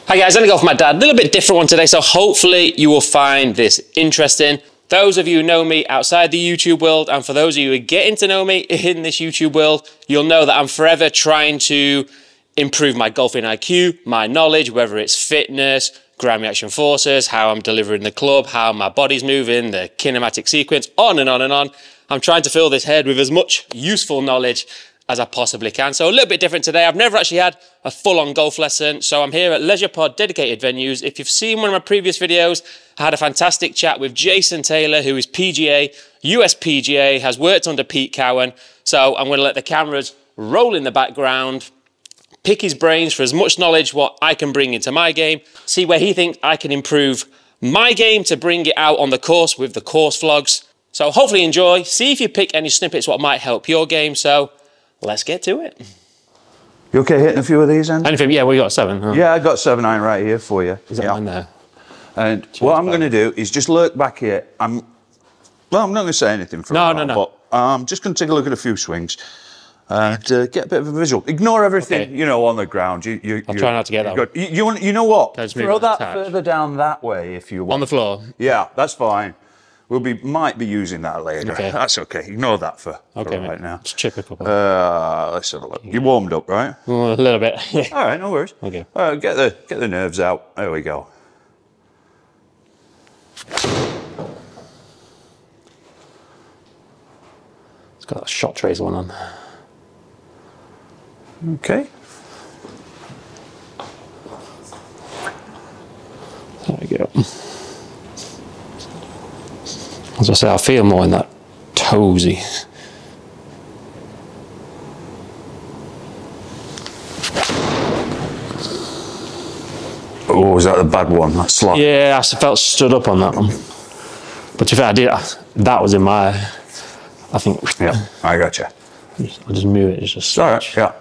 Hi guys, Andy Golf with my dad. A little bit different one today, so hopefully you will find this interesting. Those of you who know me outside the YouTube world, and for those of you who are getting to know me in this YouTube world, you'll know that I'm forever trying to improve my golfing IQ, my knowledge, whether it's fitness, ground reaction forces, how I'm delivering the club, how my body's moving, the kinematic sequence, on and on and on. I'm trying to fill this head with as much useful knowledge as I possibly can. So a little bit different today. I've never actually had a full-on golf lesson, so I'm here at Leisure Pod dedicated venues. If you've seen one of my previous videos, I had a fantastic chat with Jason Taylor, who is PGA, USPGA, has worked under Pete Cowan. So I'm going to let the cameras roll in the background, pick his brains for as much knowledge what I can bring into my game, see where he thinks I can improve my game to bring it out on the course with the course vlogs. So hopefully enjoy, see if you pick any snippets what might help your game. So let's get to it. You okay hitting a few of these, Andy? Anything? Yeah, we got 7. Huh? Yeah, I got 7 iron right here for you. Is that mine there? And what I'm going to do is just lurk back here. I'm not going to say anything for a while, but I'm just going to take a look at a few swings and get a bit of a visual. Ignore everything, you know, on the ground. I'll try not to get that one. You know what? Throw that further down that way if you want. On the floor? Yeah, that's fine. Might be using that later. Okay. That's okay. Ignore that for right mate. Now. Just chip a couple. Let's have a look. You warmed up, right? A little bit. Yeah. All right, no worries. Okay. Get the nerves out. There we go. It's got a shot tracer one on. Okay. There we go. As I say, I feel more in that toesy. Oh, was that the bad one? That slot? Yeah, I felt stood up on that one. But to be fair, that was in my, I think. Yeah, I got you. I'll just move it just. All right, yeah.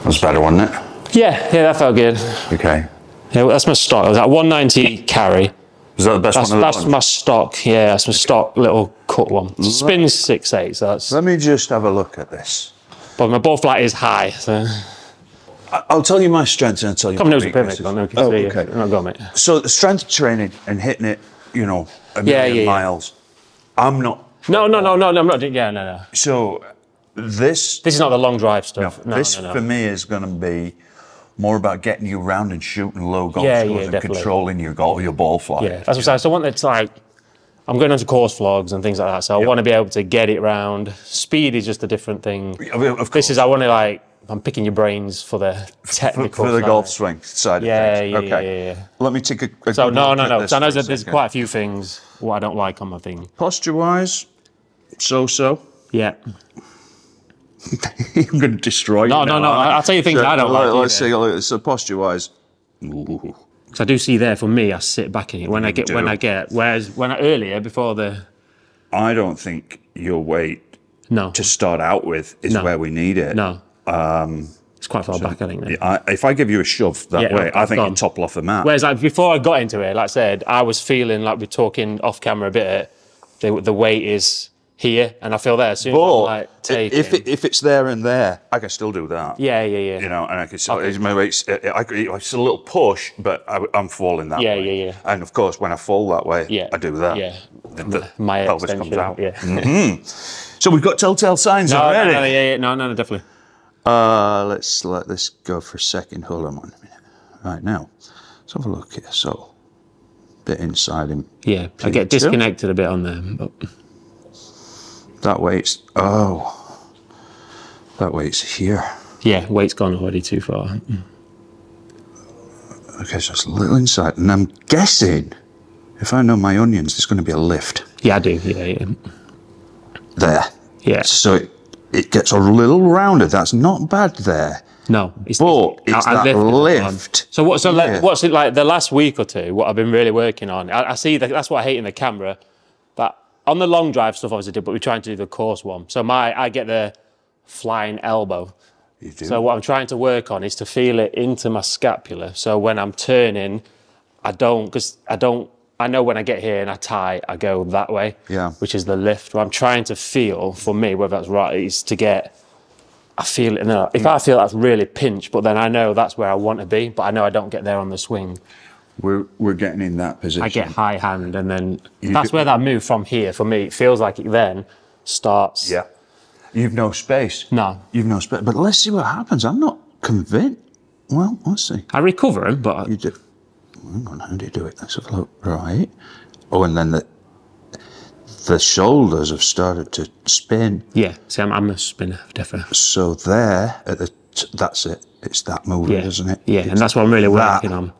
That's better, wasn't it? Yeah, that felt good. Okay. Yeah, well, that's my stock. It was at 190 carry. Was that the best one? That's my stock. Yeah, that's my stock little cut one. Spins 6.8, so that's. Let me just have a look at this. But my ball flight is high, so. I'll tell you my strengths and I'll tell you my weaknesses. Okay. No, go, mate. So the strength training and hitting it, you know, a million miles. I'm not. No, I'm not. Yeah, no. So this is not the long drive stuff. No, this for me is going to be more about getting you around and shooting low golf scores and controlling your ball flight. Yeah, that's what I'm saying. So I want it to, like, I'm going into course vlogs and things like that. So I want to be able to get it round. Speed is just a different thing. Of course. I want to, like, I'm picking your brains for the technical for the golf swing side of things. Okay. Yeah. Let me take a so no. So I know that there's quite a few things what I don't like on my thing. Posture wise, so. Yeah. I'm going to destroy you. No. I'll tell you things I don't like. Let's see. So posture wise. Because I do see there for me, I sit back in it whereas earlier before the. I don't think your weight. To start out with is where we need it. No. It's quite far back, I think. If I give you a shove that way, I think you'd topple off the mat. Whereas, like, before I got into it, like I said, I was feeling like we're talking off camera a bit. The weight is here, and I feel there as soon as I'm, like, if it's there and there, I can still do that. Yeah. You know, and I can still. My weight's it's a little push, but I'm falling that way. Yeah. And of course, when I fall that way, I do that. Yeah. My pelvis comes out. Yeah. So we've got telltale signs already. No, definitely. Let's let this go for a second. Hold on 1 minute. Right now, let's have a look here. So, bit inside him. Yeah, I get disconnected a bit on there, but that weight's that weight's here. Yeah, weight's gone already too far. Okay, so it's a little inside, and I'm guessing if I know my onions, there's going to be a lift. Yeah, I do. Yeah. There. Yeah. So it gets a little rounded. That's not bad there. No, it's that lift. So what's it like the last week or two? What I've been really working on. I see that's what I hate in the camera. That on the long drive stuff, obviously, but we're trying to do the course one. So I get the flying elbow. You do. So what I'm trying to work on is to feel it into my scapula. So when I'm turning, I don't I know when I get here and I tie, I go that way, which is the lift. What I'm trying to feel, for me, whether that's right, is to get, I feel it, no, if I feel that's really pinched, but then I know that's where I want to be, but I know I don't get there on the swing. We're getting in that position. I get high hand, and then that's where that move from here, for me, it feels like it then starts. Yeah. You've no space. No. You've no space. But let's see what happens. I'm not convinced. Well, let's see. I recover him, but... You do. Hang on, how do you do it? Let's have a look. Right. Oh, and then the shoulders have started to spin. Yeah, see, I'm a spinner, definitely. So there, that's it. It's that movement, isn't it? Yeah, and that's what I'm really working on.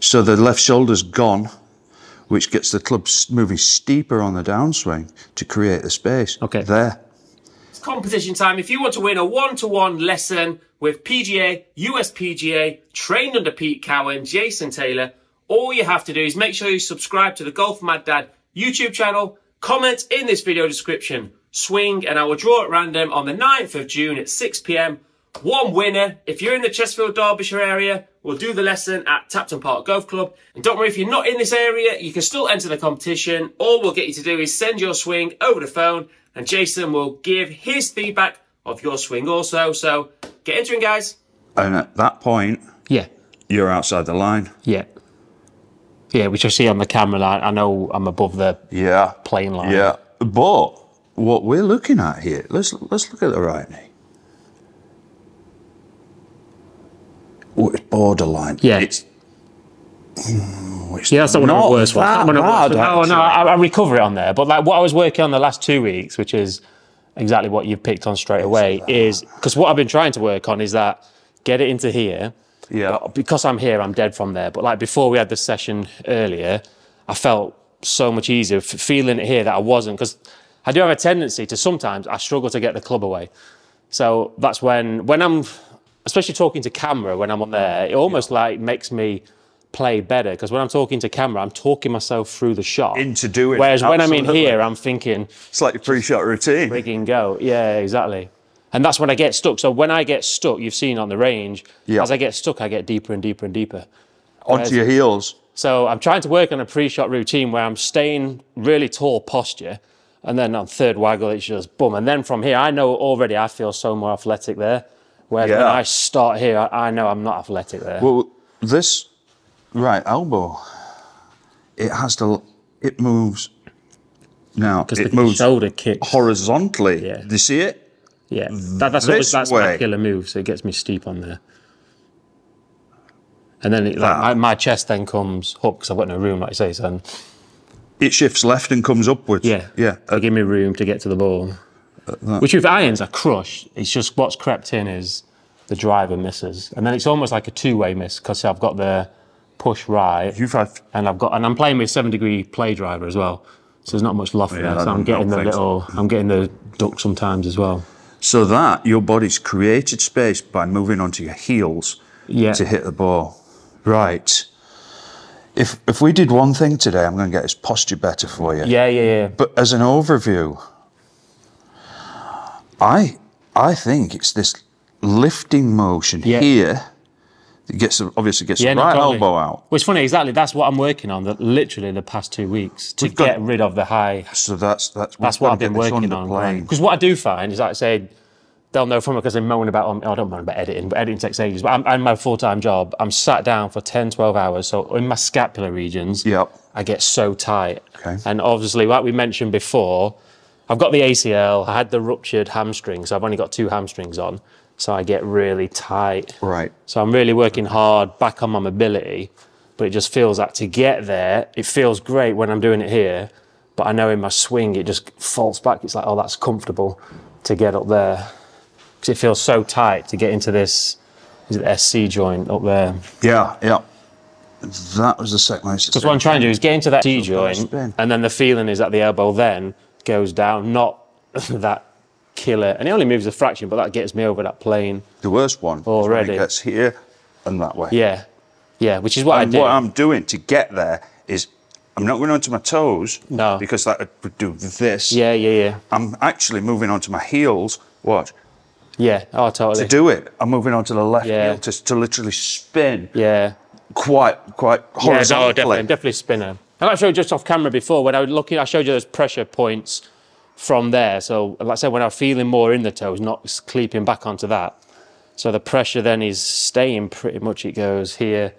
So the left shoulder's gone, which gets the club moving steeper on the downswing to create the space. Okay. There. It's competition time. If you want to win a one-to-one lesson with PGA, USPGA, trained under Pete Cowan, Jason Taylor, all you have to do is make sure you subscribe to the Golf Mad Dad YouTube channel, comment in this video description, swing, and I will draw at random on the 9th of June at 6 p.m. One winner. If you're in the Chesterfield, Derbyshire area, we'll do the lesson at Tapton Park Golf Club. And don't worry, if you're not in this area, you can still enter the competition. All we'll get you to do is send your swing over the phone, and Jason will give his feedback of your swing also. So get entering, guys. And at that point, you're outside the line. Yeah, which I see on the camera line. I know I'm above the plane line. Yeah, but what we're looking at here, let's look at the right knee. Oh, it's borderline. Yeah. That's not one of the worst ones. I recover it on there. But like what I was working on the last 2 weeks, which is exactly what you've picked on straight away, is because what I've been trying to work on is that get it into here. Yeah. Because I'm here, I'm dead from there. But like before we had the session earlier, I felt so much easier feeling it here that I wasn't, because I do have a tendency to sometimes I struggle to get the club away. So that's when I'm, especially talking to camera, when I'm on there, it almost like makes me play better, because when I'm talking to camera, I'm talking myself through the shot. Into doing it. Whereas when I'm in here, I'm thinking... It's like your pre-shot routine. Frigging go. Yeah, exactly. And that's when I get stuck. So when I get stuck, you've seen on the range, as I get stuck, I get deeper and deeper and deeper. Onto your heels. So I'm trying to work on a pre-shot routine where I'm staying really tall posture, and then on third waggle, it's just boom. And then from here, I know already I feel so more athletic there. Whereas when I start here, I know I'm not athletic there. Well, this right elbow, it moves. Now, it moves shoulder kicks horizontally. Yeah. Do you see it? Yeah, that's my killer move, so it gets me steep on there. And then my chest then comes up, because I've got no room, like you say, so... It shifts left and comes upwards. Yeah, to give me room to get to the ball. Which with irons, I crush. It's just what's crept in is the driver misses. And then it's almost like a two-way miss, because I've got the push right, and I'm playing with 7-degree play driver as well. So there's not much loft there, so I'm getting the duck sometimes as well. So that, your body's created space by moving onto your heels to hit the ball. Right. If we did one thing today, I'm going to get his posture better for you. Yeah. But as an overview, I think it's this lifting motion here that obviously gets the right elbow out. Well, it's funny, exactly. That's what I'm working on. Literally the past 2 weeks to get rid of the high. So that's what I've been working on. Because what I do find is, like I say, they'll know from it because they moan about. I don't moan about editing, but editing takes ages. But I'm my full-time job. I'm sat down for 10, 12 hours. So in my scapular regions, I get so tight. Okay. And obviously, like we mentioned before, I've got the ACL. I had the ruptured hamstring, so I've only got 2 hamstrings on. So I get really tight. Right. So I'm really working hard back on my mobility, but it just feels like to get there, it feels great when I'm doing it here, but I know in my swing, it just falls back. It's like, oh, that's comfortable to get up there. Because it feels so tight to get into this, is it the SC joint up there? Yeah. That was the second one. Because what I'm trying to do is get into that C joint, and then the feeling is that the elbow then goes down, not that killer, and it only moves a fraction, but that gets me over that plane. The worst one already is when it gets here and that way. Yeah, which is what I do. What I'm doing to get there is I'm not going onto my toes, because that would do this. Yeah. I'm actually moving onto my heels. Watch. Yeah, oh, totally. To do it, I'm moving onto the left heel to literally spin. Yeah. Quite horizontally. Yeah, definitely spinner. I showed you just off camera before when I was looking. I showed you those pressure points from there. So, like I said, when I was feeling more in the toes, not creeping back onto that. So the pressure then is staying pretty much. It goes here.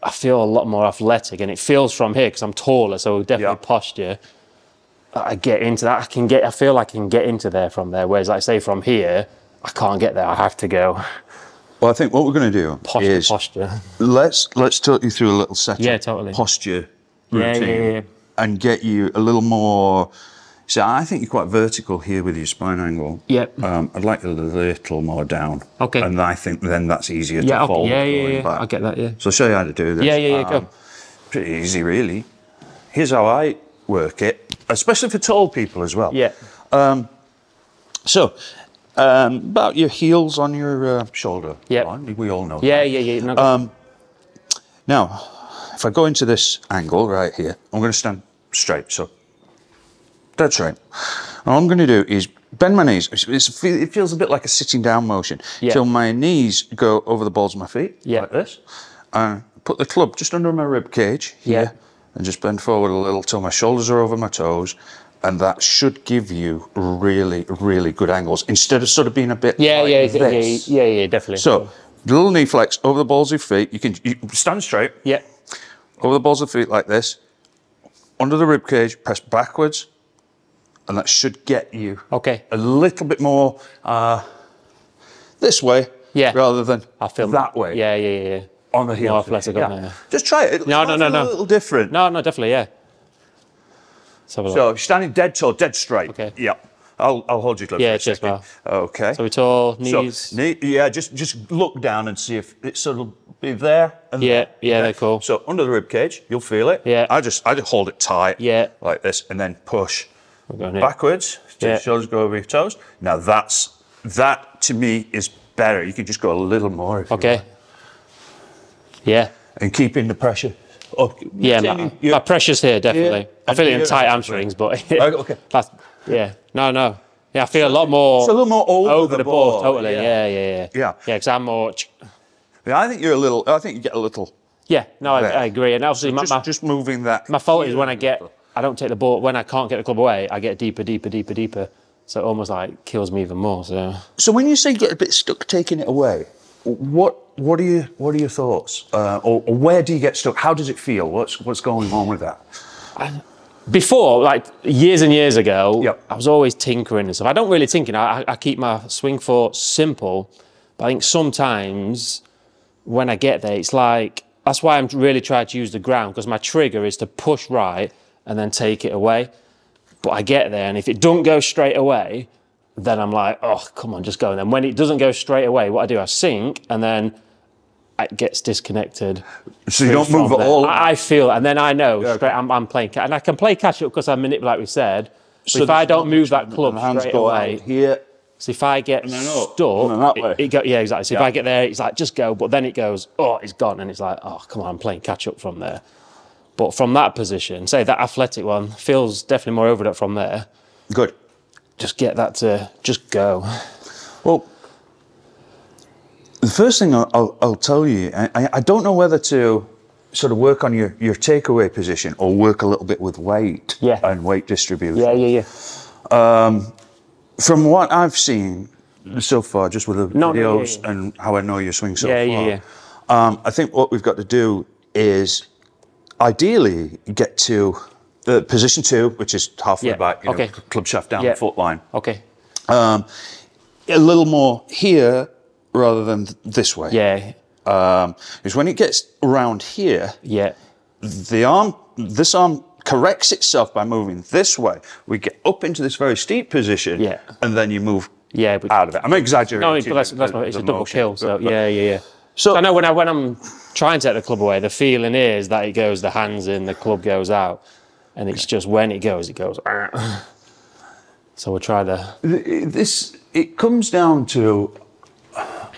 I feel a lot more athletic, and it feels from here because I'm taller. So definitely posture. I get into that. I feel like I can get into there from there. Whereas, like I say, from here, I can't get there. I have to go. Well, I think what we're going to do is posture. Let's talk you through a little set of posture routine and get you a little more. So I think you're quite vertical here with your spine angle. Yep. I'd like a little more down. Okay. And I think then that's easier to fold. Yeah. I get that. Yeah. So I'll show you how to do this. Yeah. Go. Pretty easy, really. Here's how I work it, especially for tall people as well. Yeah. About your heels on your shoulder. Yeah. We all know. Yeah. No, now, if I go into this angle right here, I'm going to stand straight. So dead straight. And all I'm going to do is bend my knees. It feels a bit like a sitting down motion. Till my knees go over the balls of my feet, like this. And put the club just under my rib cage here, and just bend forward a little till my shoulders are over my toes. And that should give you really, really good angles instead of sort of being a bit yeah, So, definitely. little knee flex over the balls of your feet. You stand straight. Yeah. Over the balls of the feet like this. Under the rib cage, press backwards. And that should get you a little bit more this way rather than that way. Yeah. On the heel. More athletic. Just try it. No. A little different. No, definitely, yeah. So standing dead tall, dead straight. Okay. Yep. I'll hold you close. Yeah, cheers, pal. Okay. So we're tall, knees. So, just look down and see if it sort of be there. And there. They're cool. So under the rib cage, you'll feel it. Yeah. I just hold it tight. Yeah. Like this, and then push We're going backwards. Your shoulders go over your toes. Now that to me is better. You can just go a little more. If you want. Yeah. And keeping the pressure. My pressure's here, definitely. I feel it in tight hamstrings, but that's, no. Yeah, I feel a lot more. It's a little more over the ball. Totally. Yeah. Yeah, because I'm more. Yeah, I think you're a little. I think you get a little. Yeah, no, I agree. And obviously, just moving that. My fault is when I don't take the ball when I can't get the club away. I get deeper. So it almost like kills me even more. So when you say get a bit stuck taking it away, what are your thoughts? Or where do you get stuck? How does it feel? What's going on with that? Before, like years and years ago, I was always tinkering and stuff. I don't really tinker. I keep my swing foot simple, but I think sometimes when I get there, it's like, that's why I'm really trying to use the ground, because my trigger is to push right and then take it away. But I get there, and if it don't go straight away, then I'm like, oh, come on, just go. And then when it doesn't go straight away, what I do, I sink, and then it gets disconnected. So you don't move at all? I feel, and then I know straight, I'm playing, and I can play catch up because I manipulate, like we said. So if I don't move that club straight away, here. So if I get stuck, exactly. So if I get there, it's like, just go, but then it goes, oh, it's gone, and it's like, oh, come on, I'm playing catch up from there. But from that position, say that athletic one, feels definitely more over that from there. Good. Just get that to just go. Well, the first thing I'll tell you, I don't know whether to sort of work on your takeaway position or work a little bit with weight and weight distribution. Yeah. From what I've seen so far, just with the videos and how I know your swing so far, I think what we've got to do is ideally get to position 2, which is halfway back, club shaft down the foot line. Okay. A little more here rather than this way. Yeah. Because when it gets around here, this arm corrects itself by moving this way. We get up into this very steep position, and then you move out of it. I'm exaggerating. No, but that's it's a double kill. So yeah. So I know when I'm trying to take the club away, the feeling is that it goes, the hands in, the club goes out, and it's just when it goes. So we'll try It comes down to,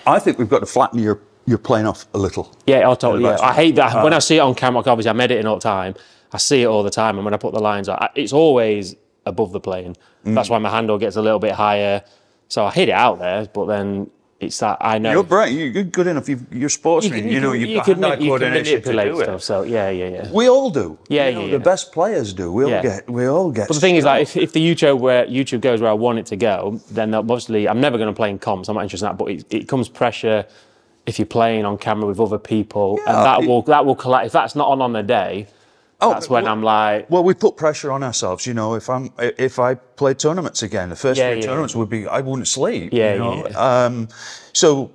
I think we've got to flatten your plane off a little. Yeah, totally. Yeah. I hate that. When I see it on camera, obviously I'm editing all the time. I see it all the time, and when I put the lines on, it's always above the plane. That's why my handle gets a little bit higher. So I hit it out there, but then it's that I know you're bright. You're good enough. You're sportsman. You've got hand-eye coordination to do it. Stuff, so yeah. We all do. Yeah, The best players do. We all get. But the thing is, like, if the YouTube goes where I want it to go, then obviously I'm never going to play in comps. I'm not interested in that. But it comes pressure if you're playing on camera with other people, and that will collect. If that's not on the day. That's when I'm like... Well, we put pressure on ourselves, you know. If I played tournaments again, the first three tournaments would be, I wouldn't sleep. So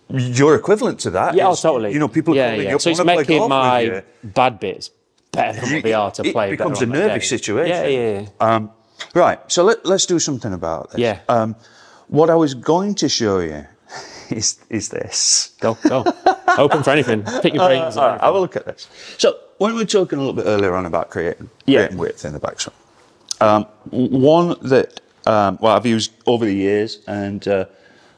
you're equivalent to that. Yeah, totally. You know, people are calling you up, so it's making my bad bits better than what they are to play. It becomes a nervy situation. Right, so let's do something about this. Yeah. What I was going to show you is this. Go. Open for anything. Pick your brains. All right, have a look at this. So when we were talking a little bit earlier on about creating width in the backswing, one that I've used over the years and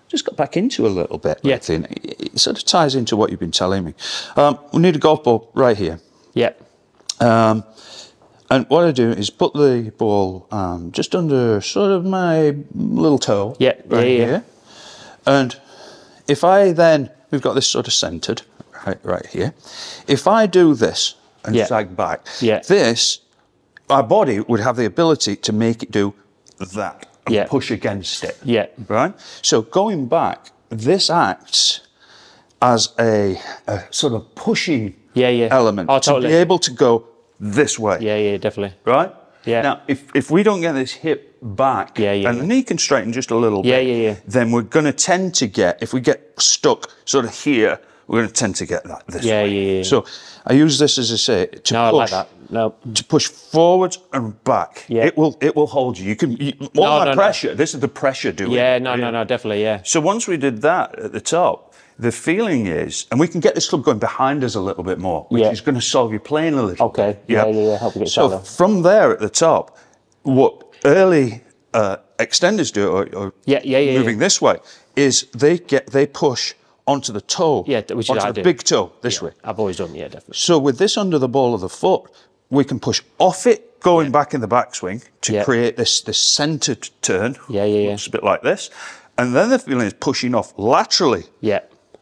just got back into a little bit. Yeah. It sort of ties into what you've been telling me. We need a golf ball right here. Yeah. And what I do is put the ball just under sort of my little toe. Yeah. Here. And if I then, we've got this sort of centered right here. If I do this and sag back, this, our body would have the ability to make it do that and push against it. Yeah. Right? So going back, this acts as a sort of pushing element to be able to go this way. Yeah, definitely. Right? Yeah. Now, if we don't get this hip back and the knee can straighten just a little bit, then we're going to tend to get, if we get stuck sort of here, we're going to tend to get that this way. So I use this, as I say, to push. I like that. To push forwards and back. Yeah. It will hold you. Pressure. This is the pressure doing. Yeah, no, definitely, yeah. So once we did that at the top, the feeling is, and we can get this club going behind us a little bit more, which is going to solve your playing a little bit. Okay. Yeah. Help you get so from there at the top, what early extenders do, or moving this way, is they push onto the toe, which onto the big toe this way. I've always done, definitely. So with this under the ball of the foot, we can push off it, going back in the backswing to create this centered turn. Looks a bit like this. And then the feeling is pushing off laterally.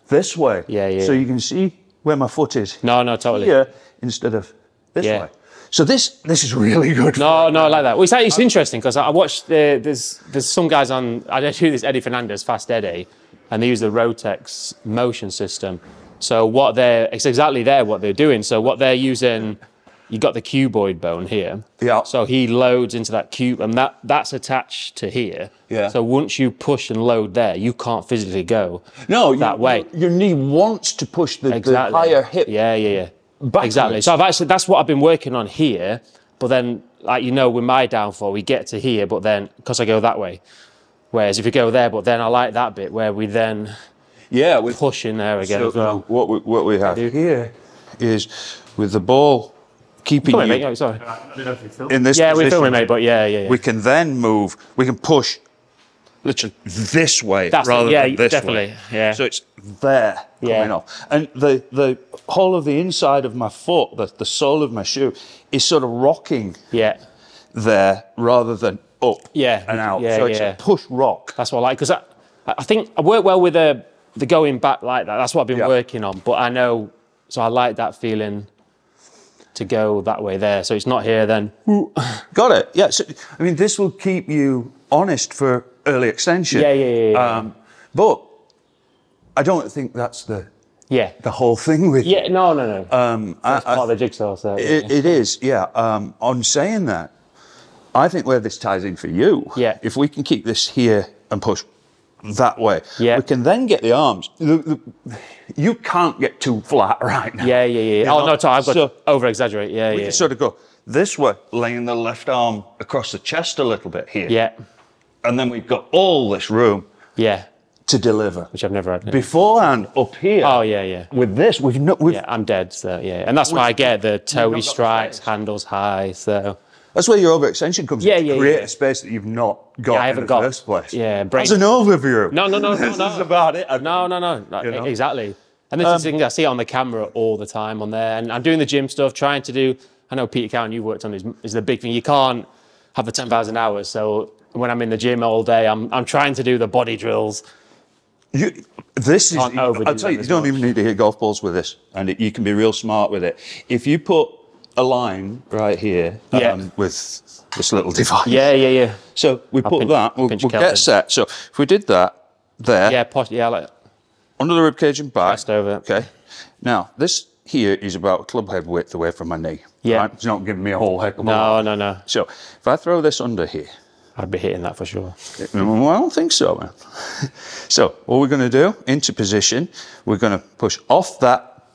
This way. So you can see where my foot is. No, totally. Here instead of this way. So this is really good. No, I like that. Well, it's interesting because I watched there's some guys on. I do this Eddie Fernandez, Fast Eddie, and they use the Rotex motion system. So it's exactly what they're doing. So what they're using, you got the cuboid bone here. Yeah. So he loads into that cube, and that's attached to here. Yeah. So once you push and load there, you can't physically go that way. Your knee wants to push the higher hip. Yeah. Backwards. Exactly. So that's what I've been working on here. But then, with my downfall, we get to here, but then because I go that way. Whereas if you go there, but then I like that bit where we then push in there again. So what we have here is with the ball keeping you mate. Sorry. in this position. We're filming, mate, but yeah. We can then move, we can push literally this way rather than this way. Yeah. So it's there coming off. And the whole of the inside of my foot, the sole of my shoe, is sort of rocking there rather than up and out. So it's a push rock. That's what I like, because I think I work well with the going back like that. That's what I've been working on. But I know, so I like that feeling to go that way there. So it's not here then. Got it. Yeah. So, I mean, this will keep you honest for early extension. Yeah. But I don't think that's the whole thing with you. No. That's part of the jigsaw. So it is. Yeah. On saying that, I think where this ties in for you, if we can keep this here and push that way, we can then get the arms. You can't get too flat right now. Yeah. Oh, no, I've got to over-exaggerate. We can sort of go this way, laying the left arm across the chest a little bit here. Yeah. And then we've got all this room to deliver. Which I've never had. Beforehand, up here. Oh, yeah. With this, we've I'm dead, so and that's why I get the toe strikes, handles high, so... That's where your overextension comes in, to create a space that you've not got in the first place. As an overview. No. This is about it. No. Exactly. And this is the thing, I see it on the camera all the time on there, and I'm doing the gym stuff, trying to do... I know Peter Cowan, you worked on is the big thing. You can't have the 10,000 hours, so when I'm in the gym all day, I'm trying to do the body drills This is, I'll tell you, you don't even need to hit golf balls with this, and you can be real smart with it. If you put a line right here with this little device. Yeah. So we put that, we'll get set. So if we did that there. Yeah, like under the ribcage and back. Pressed over. Okay. Now, this here is about a club head width away from my knee. Yeah. Right? It's not giving me a whole heck of a lot. No. So if I throw this under here. I'd be hitting that for sure. Well, I don't think so, man. So what we're going to do, into position, we're going to push off that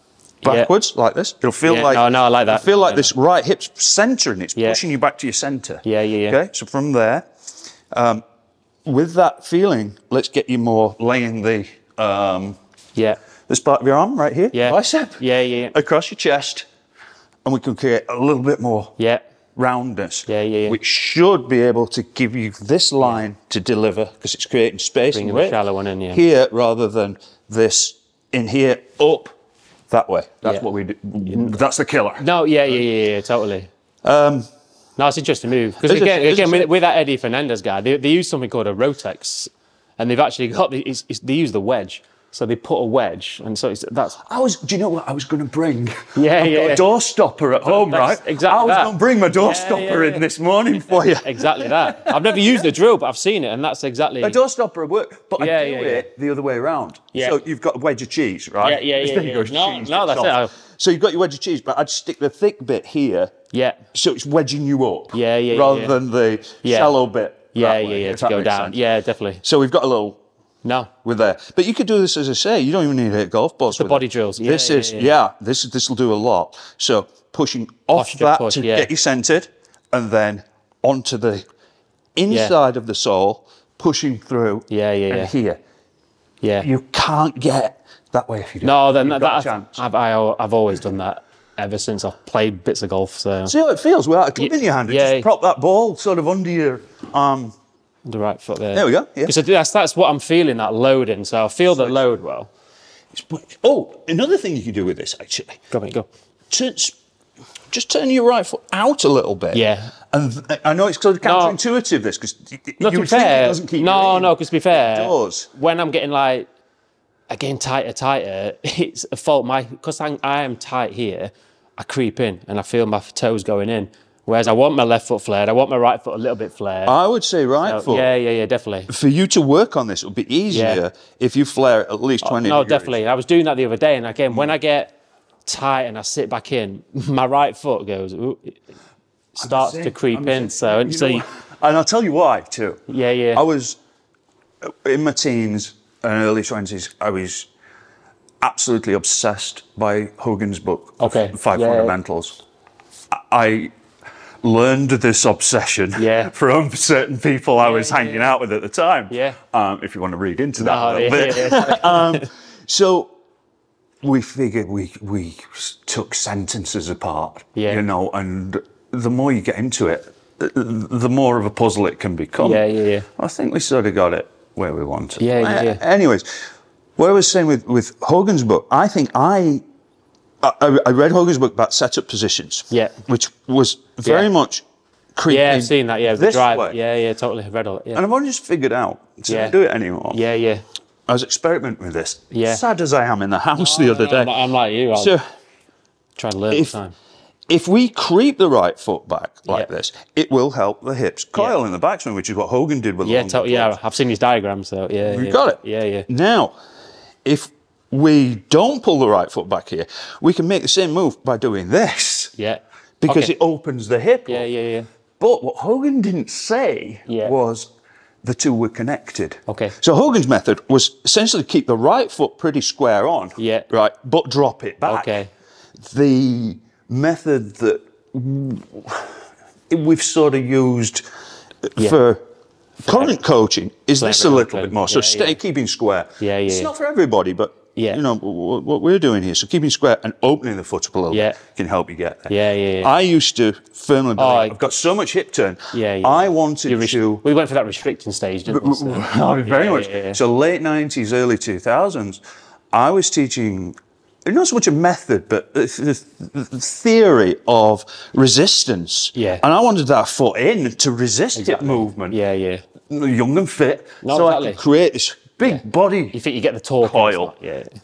backwards like this. It'll feel like... No, I like that. It'll feel like this right hip's centering. It's pushing you back to your centre. Yeah. Okay, so from there, with that feeling, let's get you more laying the... this part of your arm right here, bicep. Yeah. Across your chest. And we can create a little bit more roundness. Which should be able to give you this line to deliver, because it's creating space and width. Shallow one in, here rather than this in here up that way. That's what we do. That's the killer. No, yeah, totally. No, it's an interesting move. Because again with that Eddie Fernandez guy, they use something called a Rotex, and they've actually got they use the wedge. So they put a wedge, and so that's... Do you know what I was going to bring? I've got a door stopper at home, right? Exactly. I was going to bring my door stopper in this morning for you. Exactly that. I've never used the drill, but I've seen it, and that's exactly... A door stopper would work, but I do it the other way around. So you've got a wedge of cheese, right? No, that's it. So you've got your wedge of cheese, but I'd stick the thick bit here. So it's wedging you up. Rather than the shallow bit. To go down. Yeah, definitely. So we've got a little... No, with there, but you could do this, as I say. You don't even need to hit golf balls. The body drills. This will do a lot. So pushing off to get you centered, and then onto the inside of the sole, pushing through. And here. You can't get that way if you do. No, then I've always done that ever since I've played bits of golf. So see how it feels without a club in your hand. Just prop that ball sort of under your arm. The right foot there. There we go. Because that's what I'm feeling, that load in. So I feel the load well. Oh, another thing you can do with this, actually. Go. Just turn your right foot out a little bit. Yeah. And I know it's sort of counterintuitive, this, because to be fair, it doesn't keep because to be fair, it does. When I'm getting tighter, it's a fault. Because I am tight here, I creep in and I feel my toes going in. Whereas I want my left foot flared, I want my right foot a little bit flared. I would say right foot. Yeah, definitely. For you to work on this, it would be easier if you flare it at least 20 degrees. No, definitely. I was doing that the other day, and again, when I get tight and I sit back in, my right foot goes, starts to creep in. And I'll tell you why, too. Yeah. I was, in my teens and early 20s, I was absolutely obsessed by Hogan's book, Five Fundamentals. I learned this obsession from certain people I was hanging out with at the time. If you want to read into that a little bit. So we figured we took sentences apart, you know, and the more you get into it, the more of a puzzle it can become. I think we sort of got it where we wanted. Anyways, what I was saying with Hogan's book, I think I read Hogan's book about setup positions. Which was very much creeping. I've seen that. The drive. way. Totally read all it. And I've only just figured out to not do it anymore. I was experimenting with this. Sad as I am in the house the other day. I'm like you. I'll try to learn all the time. If we creep the right foot back like this, it will help the hips coil in the backswing, which is what Hogan did with the long I've seen his diagrams. So You've got it. Yeah. Now, if we don't pull the right foot back here, we can make the same move by doing this. Because it opens the hip. Yeah. But what Hogan didn't say was the two were connected. So Hogan's method was essentially keep the right foot pretty square on, right, but drop it back. The method that we've sort of used for current coaching is this a little bit more. So keeping square. It's not for everybody, but you know what we're doing here. So keeping square and opening the foot up a little bit can help you get there. I used to firmly believe I've got so much hip turn. I wanted to. We went for that restricting stage, didn't we? So. Very much. So late 90s, early 2000s, I was teaching. Not so much a method, but the theory of resistance. And I wanted that foot in to resist hip movement. Young and fit. I could create this big body. You think you get the torque coil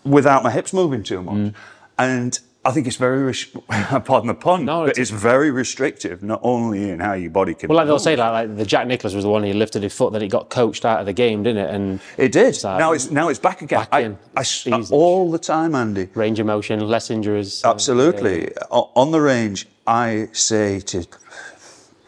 without my hips moving too much. Mm. And I think it's very, pardon the pun, but it's very restrictive, not only in how your body can Well, like they'll move. say, like the Jack Nicklaus was the one who lifted his foot, that he got coached out of the game, didn't it? And it did. Now it's back again. I all the time, Andy. Range of motion, less injuries. Absolutely. On the range, I say to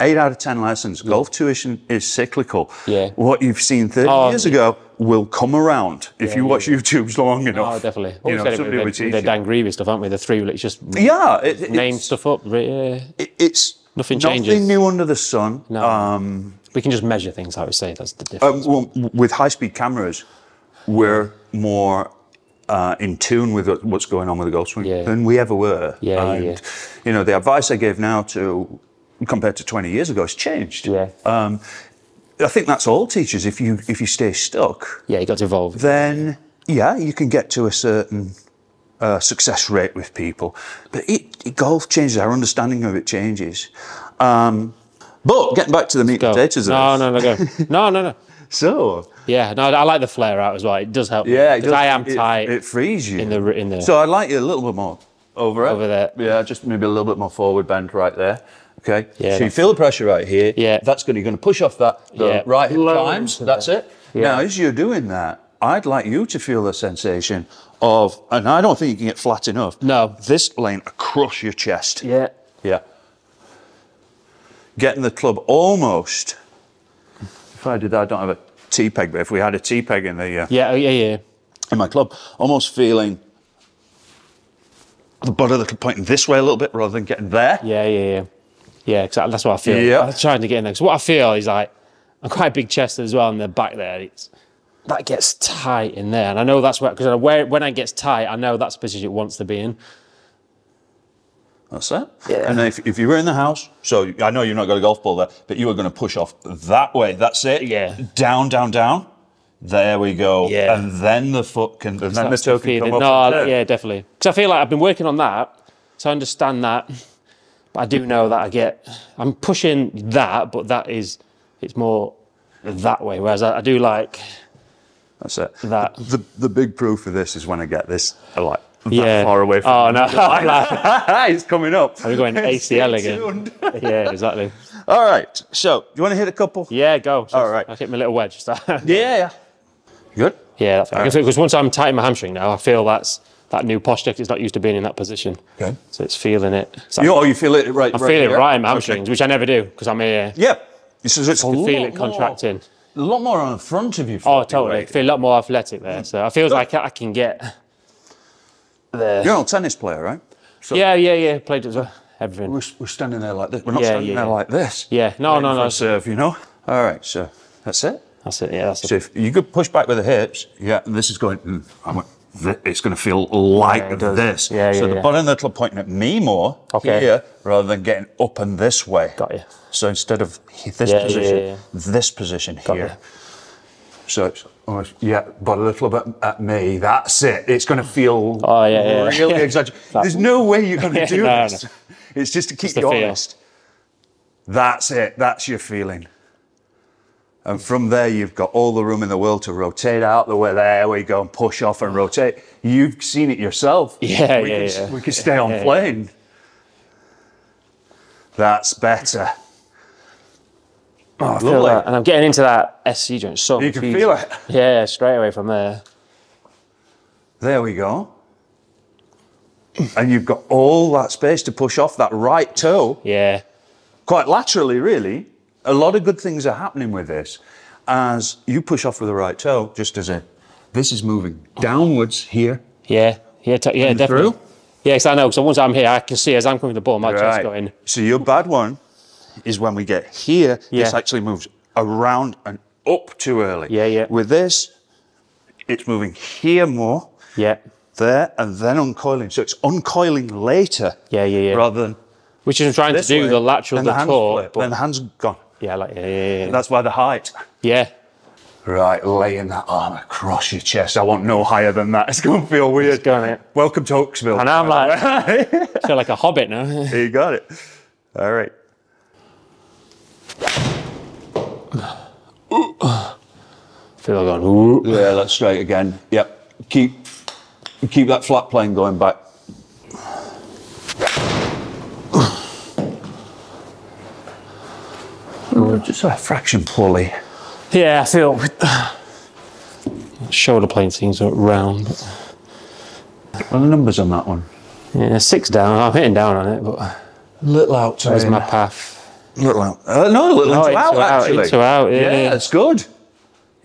8 out of 10 lessons, golf tuition is cyclical. Yeah. What you've seen 30 years ago will come around if you watch YouTube's long enough. Oh, definitely. You know, somebody with the Dan Greavy stuff, aren't we? The 3 wheel, it's just name stuff up. It's nothing changes. Nothing new under the sun. No. We can just measure things, I would say. That's the difference. Well, with high-speed cameras, we're more in tune with what's going on with the golf swing than we ever were. You know, the advice I gave now compared to 20 years ago has changed. I think that's all teachers. If you stay stuck, you got to evolve. Then you can get to a certain success rate with people. But golf changes. Our understanding of it changes. But getting back to the meat and potatoes. No. So I like the flare out as well. It does help. Yeah, it does. I am tight. It frees you in the. So I'd like you a little bit more over there. Yeah, just maybe a little bit more forward bend right there. Okay. Yeah, so you feel the pressure right here. Yeah. That's good. You're going to push off that. The right hip climbs. That's it. Yeah. Now, as you're doing that, I'd like you to feel the sensation of, and I don't think you can get flat enough. No. This lane across your chest. Yeah. Yeah. Getting the club almost. If I did that, I don't have a T-peg, but if we had a T-peg in the in my club, almost feeling the butt of the club pointing this way a little bit rather than getting there. Yeah, exactly. That's what I feel. Yeah. I'm trying to get in there. Because what I feel is like, I'm quite big chested as well in the back there. That gets tight in there. And I know that's because when it gets tight, I know that's the position it wants to be in. That's it. Yeah. And if you were in the house, so I know you've not got a golf ball there, but you were going to push off that way. That's it. Yeah. Down, down, down. There we go. Yeah. And then the foot can, and then the toe can come up. Yeah, definitely. Because I feel like I've been working on that, so I understand that. But I do know that I'm pushing that, but it's more that way. Whereas I do like. That's it. That. The big proof of this is when I get this like that far away from it's coming up. Are we going ACL again? Yeah, exactly. All right. So, do you want to hit a couple? Yeah, go. So all right. I'll hit my little wedge. Yeah. Good? Yeah, that's right. Because once I'm tight in my hamstring now, I feel that new posture. It's not used to being in that position. Okay. So it's feeling it. You feel it right. I feel it right in my hamstrings, which I never do because I'm here. Yeah. So it's I can feel it contracting. A lot more on the front of you. Oh, totally. I feel a lot more athletic there. So I feel like I can get there. You're an old tennis player, right? So yeah. Played as well. Everything. We're standing there like this. We're not standing there like this. Yeah. No. Serve, you know. All right. So that's it. That's it. Yeah. That's it. So if you could push back with the hips, and this is going. It's going to feel like this. Yeah. So the bottom of the club pointing at me more here, rather than getting up and this way. Got you. So instead of this position, this position here. So it's almost, bottom of the club at me. That's it. It's going to feel really exaggerated. There's no way you're going to do this. No. It's just to keep you honest. That's it. That's your feeling. And from there, you've got all the room in the world to rotate out the way. There we go, and push off and rotate. You've seen it yourself. We can stay on plane. That's better. Oh, I feel that. And I'm getting into that SC joint so you can feel it. Yeah, straight away from there. There we go. And you've got all that space to push off that right toe. Yeah. Quite laterally, really. A lot of good things are happening with this. As you push off with the right toe, just as this is moving downwards here. Yeah, definitely. Through? Yeah, because I know, because once I'm here, I can see as I'm coming to the ball, my chest going. So your bad one is when we get here, this actually moves around and up too early. Yeah. With this, it's moving here more. Yeah. There, and then uncoiling. So it's uncoiling later. Yeah. Rather than. Which is trying to do the lateral, the torque. Then the hand's gone. Yeah, yeah. That's why the height. Yeah. Right, laying that arm across your chest. I want no higher than that. It's going to feel weird. It's going to. Welcome to Oaksville. And I'm like, I feel like a hobbit now. You got it. All right. I feel like going, ooh. Yeah, that's straight again. Yep. Keep that flat plane going back. Just a fraction pulley. Yeah, I feel shoulder plane seems round. What are the numbers on that one? Yeah, 6 down. I'm hitting down on it, but a little out. Where's my path? Little out. No, a little into out, actually. Into out, yeah. Yeah, that's good.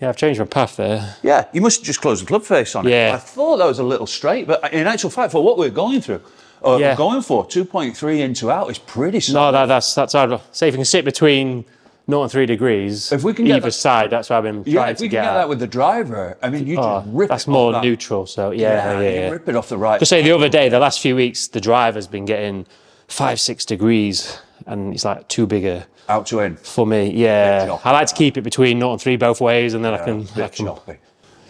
Yeah, I've changed my path there. Yeah, you must have just closed the club face on it. Yeah. I thought that was a little straight, but in actual fact, for what we're going through, going for 2.3 into out is pretty solid. No, that's hard. Say if you can sit between 0 and 3 degrees, if we can get either side, that's what I've been trying to get. If we can get that with the driver, I mean, you just rip it off. That's more neutral, so yeah. You rip it off the right. Just say the other day, the last few weeks, the driver's been getting 5-6 degrees, and it's like too big out to in. For me, yeah. I like to keep it between 0 and 3 both ways, and then I can. Choppy.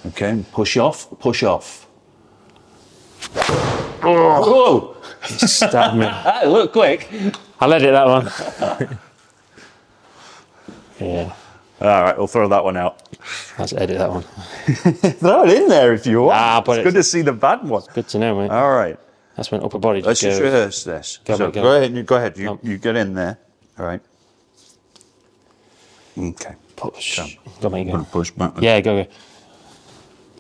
Okay, push off, push off. Oh! Stabbed me. Look quick. I'll edit that one. Yeah. All right, we'll throw that one out. Let's edit that one. Throw it in there if you want. But it's good to see the bad one. Good to know, mate. All right. That's when upper body Let's just rehearse this. Go ahead. You get in there. All right. Okay. Push. Go, mate, go. Push back. Yeah, go.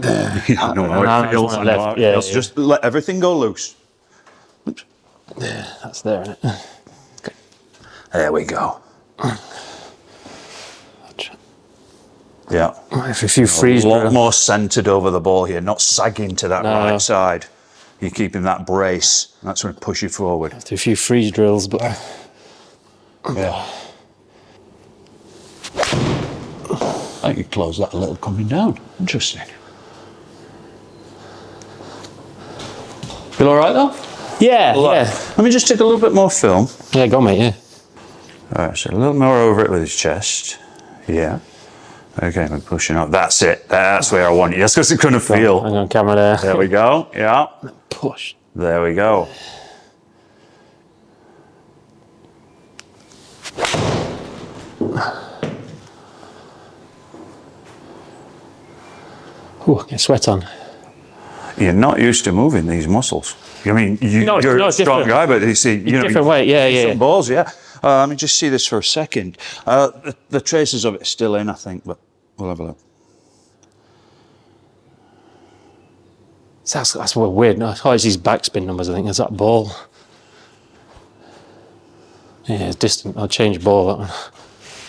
I know how it feels. Yeah, just let everything go loose. Oops. Yeah, that's there, isn't it? Okay. There we go. Yeah. If a few freeze a lot more centred over the ball here, not sagging to that right side. You're keeping that brace. That's going to push you forward. After a few freeze drills, but yeah. I think you close that a little coming down. Interesting. Feel all right though? Yeah, yeah. Let me just take a little bit more film. Yeah, go, mate. Yeah. All right, so a little more over it with his chest. Yeah. Okay, we're pushing up. That's it. That's where I want you. That's because it's going to feel. Hang on, camera there. There we go. Yeah. Push. There we go. Ooh, get sweat on. You're not used to moving these muscles. I mean, you're a strong guy, but you see, different weight. Yeah. Some balls, yeah. Let me just see this for a second. The traces of it are still in, I think, but we'll have a look. That's weird. No, it's these backspin numbers, I think. There's that ball. Yeah, it's distant. I'll change ball, that one.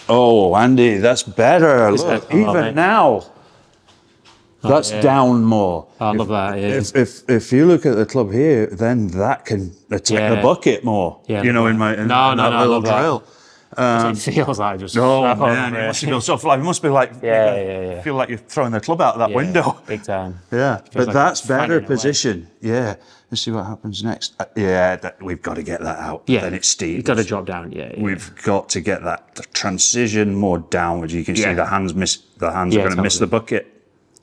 Oh, Andy, that's better. Look, even now. That's down more. I love that. Yeah. If you look at the club here, then that can attack the bucket more. Yeah, in that little drill. It feels like just. Oh man, it must feel so flat. It must be like feel like you're throwing the club out of that window. Big time. Yeah, but like that's better position. Yeah. Let's see what happens next. We've got to get that out. Yeah. Then it's steep. You've got to drop down. Yeah. We've got to get the transition more downwards. You can see the hands are going to miss the bucket,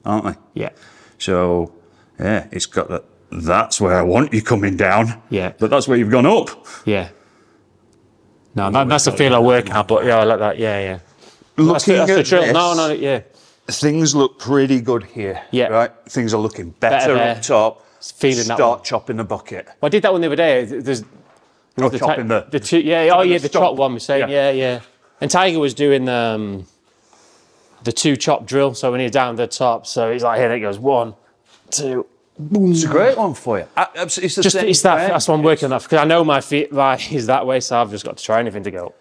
aren't they? Yeah. So, it's got that. That's where I want you coming down. Yeah. But that's where you've gone up. Yeah. No, that's the feel I work at, but I like that. Yeah. Looking at the drill. This, yeah. Things look pretty good here. Yeah. Right? Things are looking better up top. Feeling Start chopping the bucket. Well, I did that one the other day. There's chopping the the chop one was saying, yeah. And Tiger was doing the 2 chop drill, so when he's down the top, so he's like, here it goes, 1, 2, boom. It's a great one for you. That's what I'm working on, because I know my feet is that way, so I've just got to try anything to go.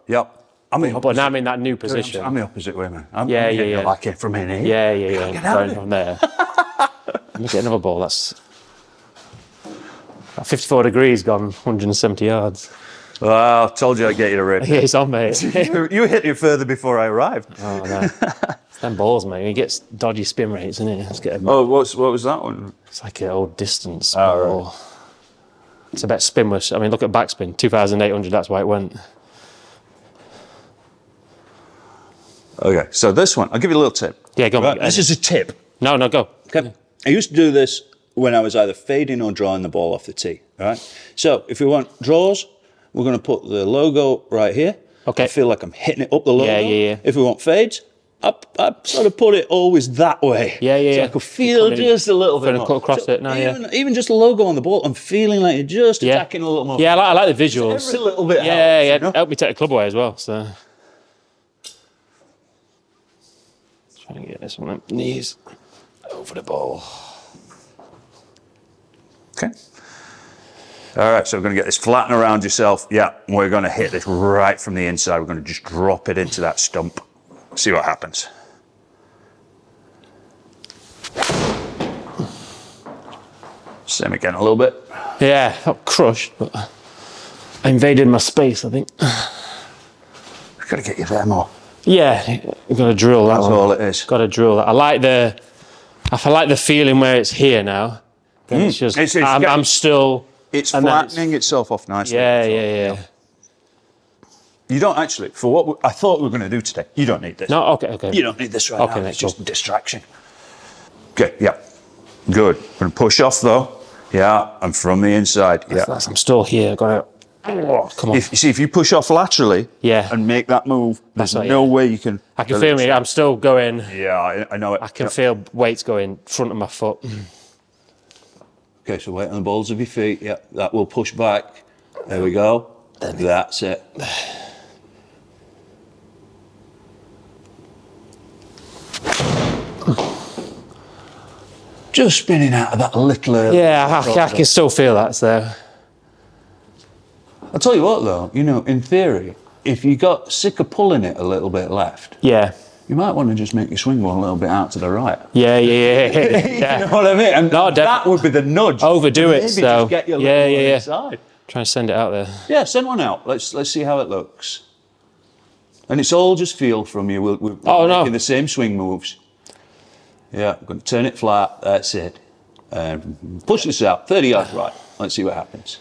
Yep. But now I'm in that new position. I'm the opposite way, man. I'm like it from in here. Yeah. Going from there. Let me get another ball. That's 54 degrees, gone 170 yards. Well, I told you I'd get you to rip. Yeah, it's on, mate. You hit it further before I arrived. Oh, no. It's them balls, mate. He gets dodgy spin rates, isn't it? Let's get what was that one? It's like an old distance ball. Right. It's about spinless. I mean, look at backspin. 2,800, that's why it went. Okay, so this one, I'll give you a little tip. Yeah, go on. Right, this is a tip. No, go. Okay. I used to do this when I was either fading or drawing the ball off the tee. All right. So if we want draws, we're going to put the logo right here. Okay. I feel like I'm hitting it up the logo. Yeah. If we want fades, I sort of put it always that way. Yeah, yeah, so I could feel just a little bit more. Cut across it now, Even just the logo on the ball, I'm feeling like you're just attacking a little more. Yeah, I like the visuals. Every little bit helps, yeah, you know? help me take the club away as well, so. Trying to get this one, knees over the ball. Okay. All right, so we're going to get this flatten around yourself. Yeah, we're going to hit this right from the inside. We're going to just drop it into that stump. See what happens. Same again a little bit. Yeah, not crushed, but I invaded my space, I think. We've got to get you there more. Yeah, you've got to drill that. That's one. all it is. Got to drill that. I like the feeling where it's here now. It's just, I'm still... It's flattening itself off nicely. Yeah. You don't actually, for what I thought we were going to do today, you don't need this. No, okay. You don't need this right now. It's just a distraction. Okay, yeah. Good. I'm going to push off though. Yeah, and from the inside. Yeah. I'm still here. Got to... come on. If you push off laterally and make that move, there's no way you can... I can feel me. I'm still going... Yeah, I know it. I can feel weights going front of my foot. Okay, so weight on the balls of your feet. Yeah, that will push back. There we go. That's it. Just spinning out of that little early. Yeah, I can still feel that, so. I'll tell you what though, you know, in theory, if you got sick of pulling it a little bit left, you might want to just make your swing one a little bit out to the right. Yeah. You know what I mean? And that would be the nudge. Overdo it, so. Just get your little inside. Try and send it out there. Yeah, send one out. Let's see how it looks. And it's all just feel from you. We're making the same swing moves. Yeah, I'm going to turn it flat. That's it. Push this out, 30 yards right. Let's see what happens.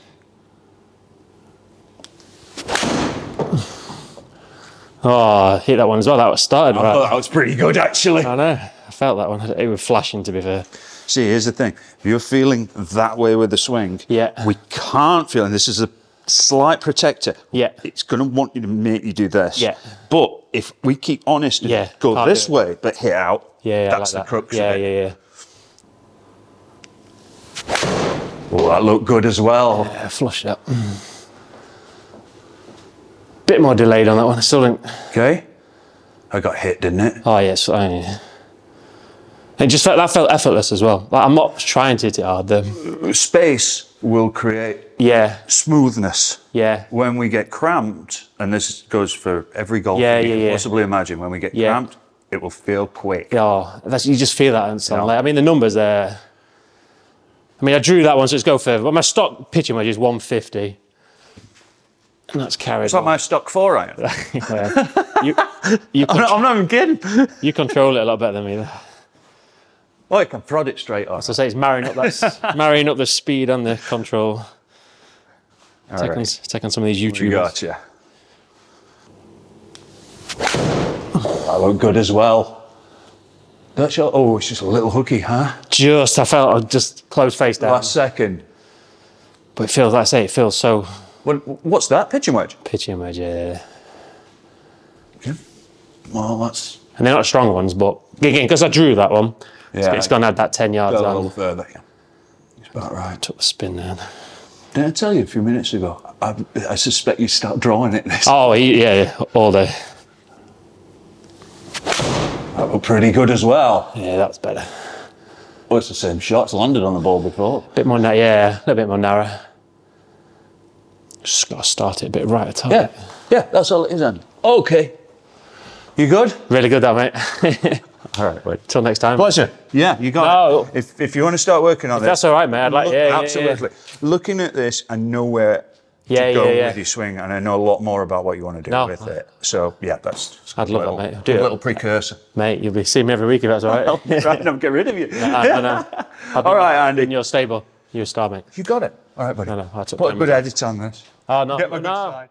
Oh, I hit that one as well. That was started right. I thought that was pretty good, actually. I know. I felt that one. It was flashing, to be fair. See, here's the thing. If you're feeling that way with the swing, we can't feel, and this is a slight protector. It's going to want you to make you do this. But if we keep honest and go this way, but hit out, that's the crux of it. Oh, that looked good as well. Yeah, flushed up. Bit more delayed on that one. I still didn't. Okay. I got hit, didn't it? Oh, yes. It just felt effortless as well. Like, I'm not trying to hit it hard. Space will create smoothness. Yeah. When we get cramped, and this goes for every golfer you can possibly imagine, when we get cramped, it will feel quick. Yeah, you just feel that instantly. I mean, the numbers there. I mean, I drew that one, so let's go further. But my stock pitching wedge is 150. And that's carried. It's like my stock 4 iron. I'm not even kidding. You control it a lot better than me, though. Oh, I can prod it straight off. So I say it's marrying up the speed and the control. Take on some of these YouTubers. Gotcha. That looked good as well. That shot, it's just a little hooky, huh? I felt just closed face down. Last second. But it feels, like I say, it feels so... What's that? Pitching wedge? Pitching wedge, yeah. Okay. Well, that's... And they're not strong ones, but again, because I drew that one, it's going to add that 10 yards a on. little further, It's about right. Took the spin then. Didn't I tell you a few minutes ago? I suspect you start drawing it this. Oh, yeah, all day. That looked pretty good as well. Yeah, that's better. Well, it's the same shot. It's landed on the ball before. Bit more, a little bit more narrow. Just got to start it a bit right at the top. Yeah, that's all it is then. Okay. You good? Really good, that, mate. All right, well, till next time. Pleasure. Yeah, you got it. If you want to start working on this. That's all right, mate. I'd like, absolutely. Looking at this, I know where to go with your swing, and I know a lot more about what you want to do with it. So, that's I'd love that, mate. Do a little precursor. Mate, you'll be seeing me every week if that's all right. I'll try and get rid of you. No. All right, Andy. In your stable. You're a star, mate. You got it. All right, buddy. I took Put a good edit on this. Oh, no. Get my good side.